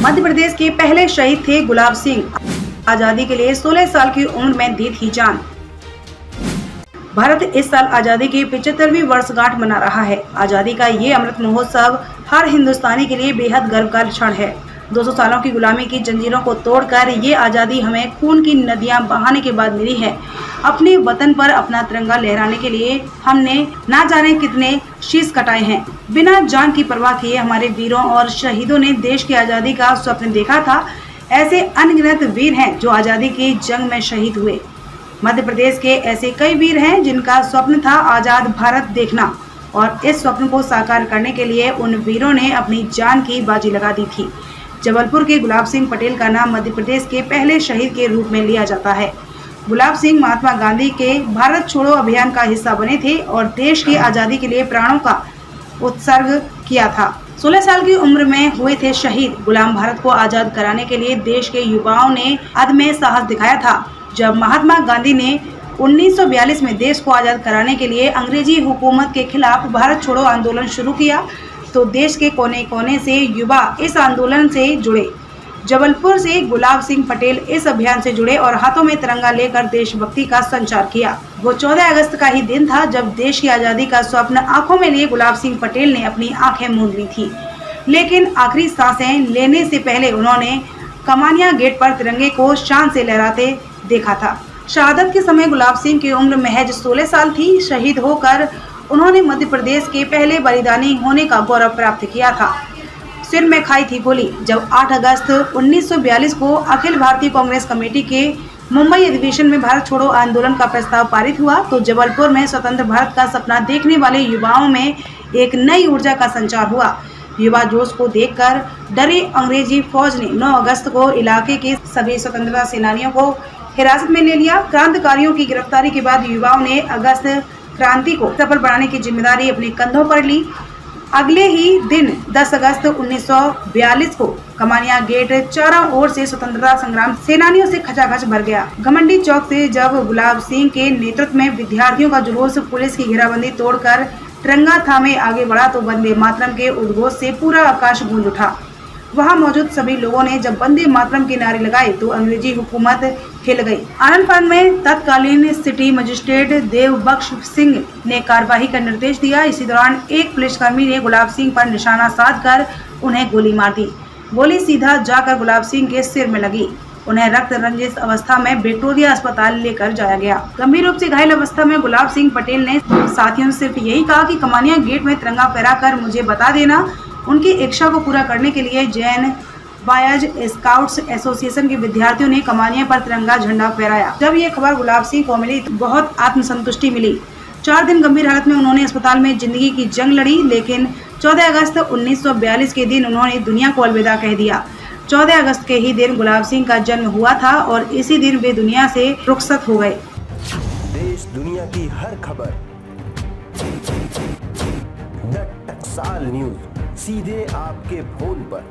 मध्य प्रदेश के पहले शहीद थे गुलाब सिंह। आजादी के लिए 16 साल की उम्र में दी थी जान। भारत इस साल आजादी की 75वीं वर्षगांठ मना रहा है। आजादी का ये अमृत महोत्सव हर हिंदुस्तानी के लिए बेहद गर्व का क्षण है। 200 सालों की गुलामी की जंजीरों को तोड़कर ये आजादी हमें खून की नदियां बहाने के बाद मिली है। अपने वतन पर अपना तिरंगा लहराने के लिए हमने ना जाने कितने शीश कटाए हैं। बिना जान की परवाह किए हमारे वीरों और शहीदों ने देश की आजादी का स्वप्न देखा था। ऐसे अनगिनत वीर हैं जो आजादी की जंग में शहीद हुए। मध्य प्रदेश के ऐसे कई वीर हैं जिनका स्वप्न था आजाद भारत देखना, और इस स्वप्न को साकार करने के लिए उन वीरों ने अपनी जान की बाजी लगा दी थी। जबलपुर के गुलाब सिंह पटेल का नाम मध्य प्रदेश के पहले शहीद के रूप में लिया जाता है। गुलाब सिंह महात्मा गांधी के भारत छोड़ो अभियान का हिस्सा बने थे और देश की आजादी के लिए प्राणों का उत्सर्ग किया था। 16 साल की उम्र में हुए थे शहीद। गुलाम भारत को आजाद कराने के लिए देश के युवाओं ने अदम्य साहस दिखाया था। जब महात्मा गांधी ने 1942 में देश को आजाद कराने के लिए अंग्रेजी हुकूमत के खिलाफ भारत छोड़ो आंदोलन शुरू किया तो देश के कोने कोने से युवा इस आंदोलन से जुड़े। जबलपुर से गुलाब सिंह पटेल इस अभियान से जुड़े और हाथों में तिरंगा लेकर देशभक्ति का संचार किया। वो 14 अगस्त का ही दिन था जब देश की आजादी का स्वप्न आंखों में लिए गुलाब सिंह पटेल ने अपनी आंखें मूंद ली थी, लेकिन आखिरी सांसें लेने से पहले उन्होंने कमानिया गेट पर तिरंगे को शान से लहराते देखा था। शहादत के समय गुलाब सिंह की उम्र महज 16 साल थी। शहीद होकर उन्होंने मध्य प्रदेश के पहले बलिदानी होने का गौरव प्राप्त किया था। सिर में खाई थी गोली। जब 8 अगस्त 1942 को अखिल भारतीय कांग्रेस कमेटी के मुंबई अधिवेशन में भारत छोड़ो आंदोलन का प्रस्ताव पारित हुआ तो जबलपुर में स्वतंत्र भारत का सपना देखने वाले युवाओं में एक नई ऊर्जा का संचार हुआ। युवा जोश को देखकर डरी अंग्रेजी फौज ने 9 अगस्त को इलाके के सभी स्वतंत्रता सेनानियों को हिरासत में ले लिया। क्रांतिकारियों की गिरफ्तारी के बाद युवाओं ने अगस्त क्रांति को सफल बनाने की जिम्मेदारी अपने कंधों पर ली। अगले ही दिन 10 अगस्त 1942 को कमानिया गेट चारों ओर से स्वतंत्रता संग्राम सेनानियों से खचाखच भर गया। घमंडी चौक से जब गुलाब सिंह के नेतृत्व में विद्यार्थियों का जुलूस पुलिस की घेराबंदी तोड़कर तिरंगा थामे आगे बढ़ा तो वंदे मातरम के उद्घोष से पूरा आकाश गूंज उठा। वहां मौजूद सभी लोगों ने जब वंदे मातरम के नारे लगाए तो अंग्रेजी हुकूमत हिल गई। आनंद में तत्कालीन सिटी मजिस्ट्रेट देवबख्श सिंह ने कार्रवाई का निर्देश दिया। इसी दौरान एक पुलिसकर्मी ने गुलाब सिंह पर निशाना साधकर उन्हें गोली मार दी। गोली सीधा जाकर गुलाब सिंह के सिर में लगी। उन्हें रक्त रंजित अवस्था में विक्टोरिया अस्पताल लेकर जाया गया। गंभीर रूप से घायल अवस्था में गुलाब सिंह पटेल ने साथियों से सिर्फ यही कहा कि कमानिया गेट में तिरंगा फहराकर मुझे बता देना। उनकी इच्छा को पूरा करने के लिए जैन बायज स्काउट्स एसोसिएशन के विद्यार्थियों ने कमानिया पर तिरंगा झंडा फहराया। जब ये खबर गुलाब सिंह को मिली तो बहुत आत्मसंतुष्टि मिली। 4 दिन गंभीर हालत में उन्होंने अस्पताल में जिंदगी की जंग लड़ी, लेकिन 14 अगस्त 1942 के दिन उन्होंने दुनिया को अलविदा कह दिया। 14 अगस्त के ही दिन गुलाब सिंह का जन्म हुआ था और इसी दिन वे दुनिया से रुखसत हो गए। देश दुनिया की हर खबर द टकसाल न्यूज़ सीधे आपके फोन पर।